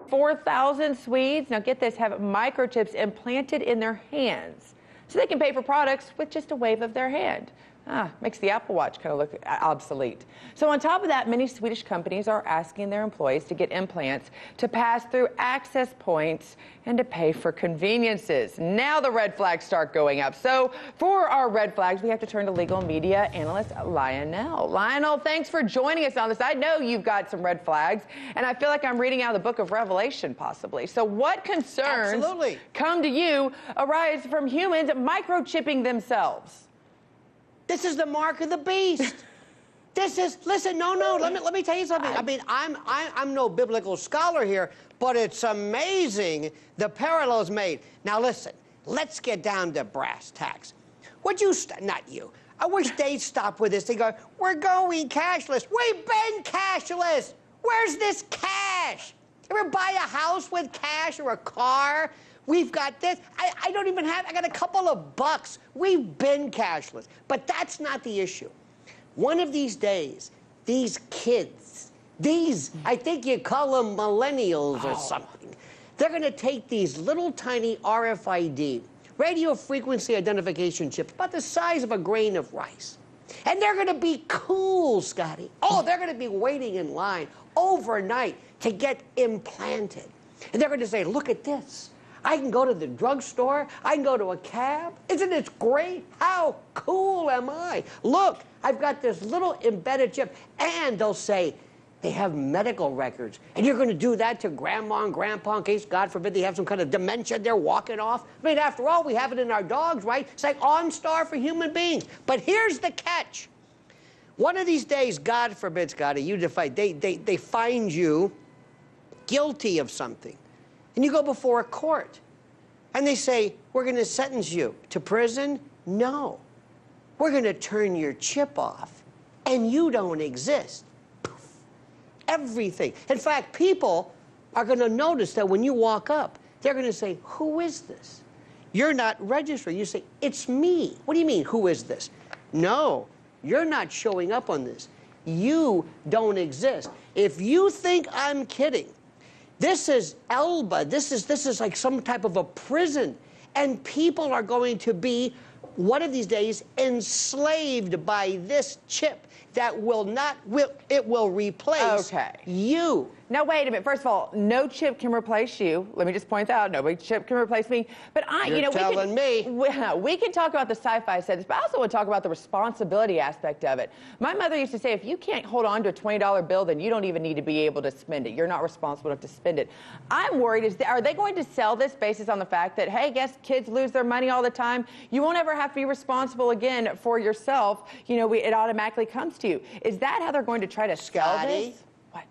4,000 Swedes, now get this, have microchips implanted in their hands so they can pay for products with just a wave of their hand. Makes the Apple Watch kind of look obsolete. So on top of that, many Swedish companies are asking their employees to get implants to pass through access points and to pay for conveniences. Now the red flags start going up. So for our red flags, we have to turn to legal media analyst Lionel. Lionel, thanks for joining us on this. I know you've got some red flags, and I feel like I'm reading out of the book of Revelation, possibly. So what concerns come to you arise from humans microchipping themselves? This is the mark of the beast. This is, listen, no, let me tell you something. I mean, I'm no biblical scholar here, but it's amazing the parallels made. Now listen, let's get down to brass tacks. Would you, not you, I wish they'd stop with this. They go, we're going cashless. We've been cashless. Where's this cash? Ever buy a house with cash or a car? We've got this. I don't even have, I got a couple of bucks. We've been cashless. But that's not the issue. One of these days, these kids, I think you call them millennials or something, they're going to take these little tiny RFID, radio frequency identification chips, about the size of a grain of rice. And they're going to be cool, Scotty. Oh, they're going to be waiting in line overnight to get implanted. And they're going to say, look at this. I can go to the drugstore. I can go to a cab. Isn't it great? How cool am I? Look, I've got this little embedded chip. And they'll say they have medical records. And you're going to do that to grandma and grandpa in case, God forbid, they have some kind of dementia they're walking off. I mean, after all, we have it in our dogs, right? It's like OnStar for human beings. But here's the catch. One of these days, God forbid, Scotty, they find you guilty of something. And you go before a court, and they say, we're going to sentence you to prison? No. We're going to turn your chip off, and you don't exist. Poof. Everything. In fact, people are going to notice that when you walk up, they're going to say, who is this? You're not registered. You say, it's me. What do you mean, who is this? No, you're not showing up on this. You don't exist. If you think I'm kidding, this is Elba. This is like some type of a prison. And people are going to be, one of these days, enslaved by this chip that it will replace you. Now, wait a minute. First of all, no chip can replace you. Let me just point that out. No chip can replace me. But You're telling me. We can talk about the sci-fi sense, but I also want to talk about the responsibility aspect of it. My mother used to say, if you can't hold on to a $20 bill, then you don't even need to be able to spend it. You're not responsible enough to spend it. I'm worried, are they going to sell this basis on the fact that, hey, guess kids lose their money all the time? You won't ever have to be responsible again for yourself. You know, it automatically comes to you. Is that how they're going to try to sell this? What?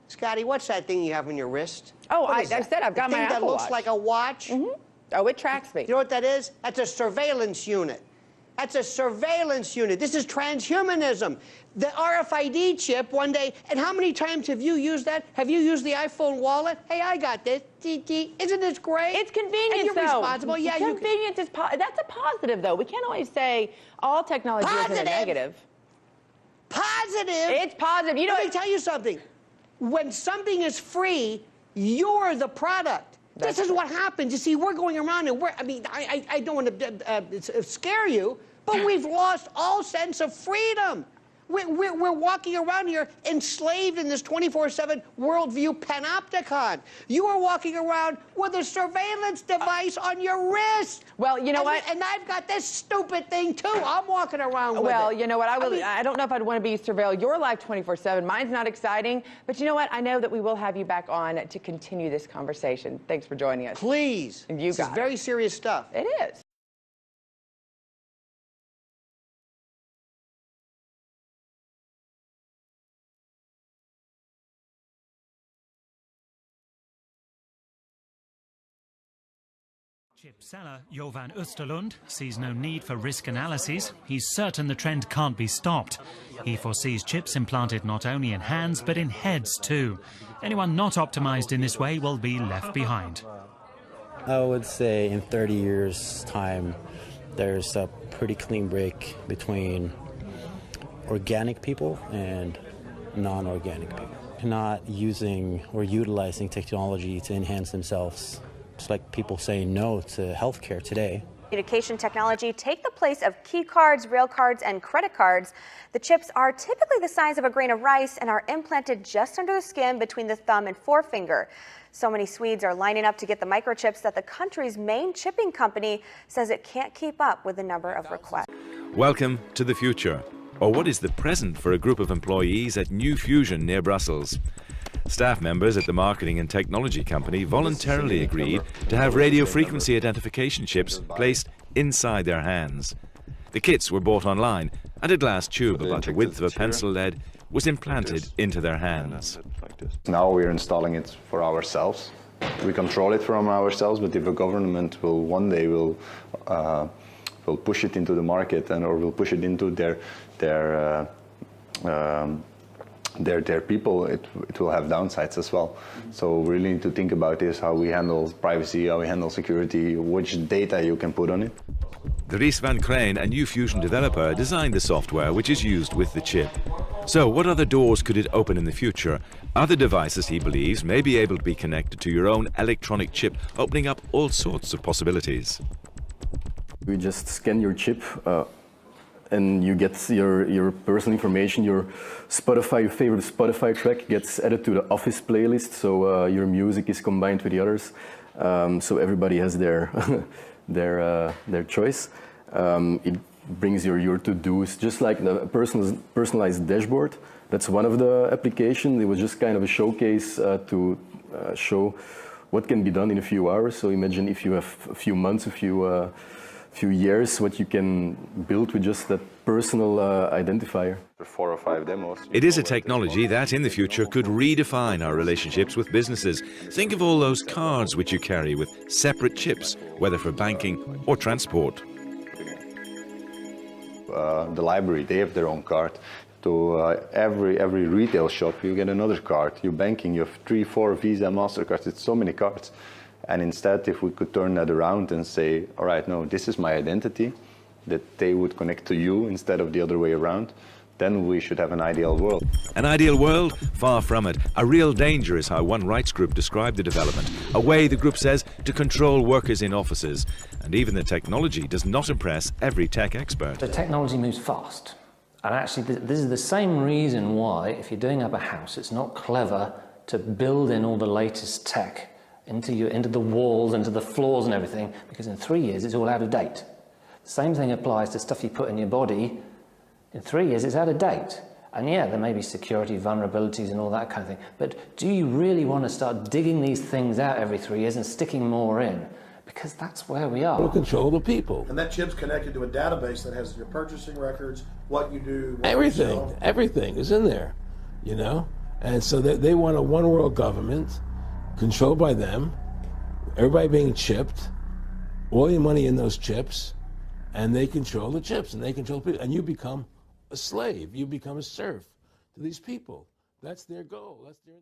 Scotty, what's that thing you have on your wrist? Oh, I said I've got my Apple Watch. That looks like a watch? Mm-hmm. Oh, it tracks me. You know what that is? That's a surveillance unit. That's a surveillance unit. This is transhumanism. The RFID chip one day, and how many times have you used that? Have you used the iPhone wallet? Hey, I got this. Isn't this great? It's convenient, and you're responsible. Yeah, convenience is that's a positive, though. We can't always say all technology is a negative. Positive? It's positive. You know, let me tell you something. When something is free, you're the product. This is what happens. You see, we're going around and I don't want to scare you, but we've lost all sense of freedom. We're walking around here enslaved in this 24/7 worldview panopticon. You are walking around with a surveillance device on your wrist. Well, you know what? And I've got this stupid thing, too. I'm walking around with it. Well, you know what? I don't know if I'd want to be surveil your life 24/7. Mine's not exciting. But you know what? I know that we will have you back on to continue this conversation. Thanks for joining us. Please. And this is very serious stuff. It is. Chip seller Jovan Österlund sees no need for risk analyses. He's certain the trend can't be stopped. He foresees chips implanted not only in hands but in heads too. Anyone not optimized in this way will be left behind. I would say in 30 years' time, there's a pretty clean break between organic people and non-organic people. not using or utilizing technology to enhance themselves. It's like people saying no to healthcare today. Communication technology take the place of key cards, rail cards, and credit cards. The chips are typically the size of a grain of rice and are implanted just under the skin between the thumb and forefinger. So many Swedes are lining up to get the microchips that the country's main chipping company says it can't keep up with the number of requests. Welcome to the future, or what is the present for a group of employees at New Fusion near Brussels. Staff members at the marketing and technology company voluntarily agreed to have radio frequency identification chips placed inside their hands. The kits were bought online, and a glass tube about the width of a pencil lead was implanted into their hands. Now we're installing it for ourselves. We control it from ourselves, but if a government will one day will push it into the market or will push it into their people, it will have downsides as well. So we really need to think about this, how we handle privacy, how we handle security, which data you can put on it. Dries van Krijn, a New Fusion developer, designed the software which is used with the chip. So what other doors could it open in the future? Other devices, he believes, may be able to be connected to your own electronic chip, opening up all sorts of possibilities. We just scan your chip and you get your personal information, your favorite Spotify track gets added to the Office playlist, so your music is combined with the others, so everybody has their their choice. It brings your to-dos, just like the personalized dashboard. That's one of the applications. It was just kind of a showcase to show what can be done in a few hours. So imagine if you have a few months, a few years, what you can build with just that personal identifier. 4 or 5 demos. It is a technology that in the future could redefine our relationships with businesses. Think of all those cards which you carry with separate chips, whether for banking or transport. The library, they have their own card. To every retail shop, you get another card. You're banking, you have 3, 4 Visa, MasterCards, it's so many cards. And instead, if we could turn that around and say, all right, no, this is my identity, that they would connect to you instead of the other way around, then we should have an ideal world. An ideal world? Far from it. A real danger is how one rights group described the development. A way, the group says, to control workers in offices. And even the technology does not impress every tech expert. The technology moves fast. And actually, this is the same reason why, if you're doing up a house, it's not clever to build in all the latest tech into the walls, into the floors and everything, because in 3 years it's all out of date. The same thing applies to stuff you put in your body. In 3 years it's out of date. And yeah, there may be security vulnerabilities and all that kind of thing, but do you really want to start digging these things out every 3 years and sticking more in? Because that's where we are. We'll control the people. And that chip's connected to a database that has your purchasing records, what you do, what everything, you sell. everything is in there, you know? And so they want a one world government controlled by them, everybody being chipped, all your money in those chips, and they control the chips, and they control people, and you become a slave, you become a serf to these people. That's their goal. That's their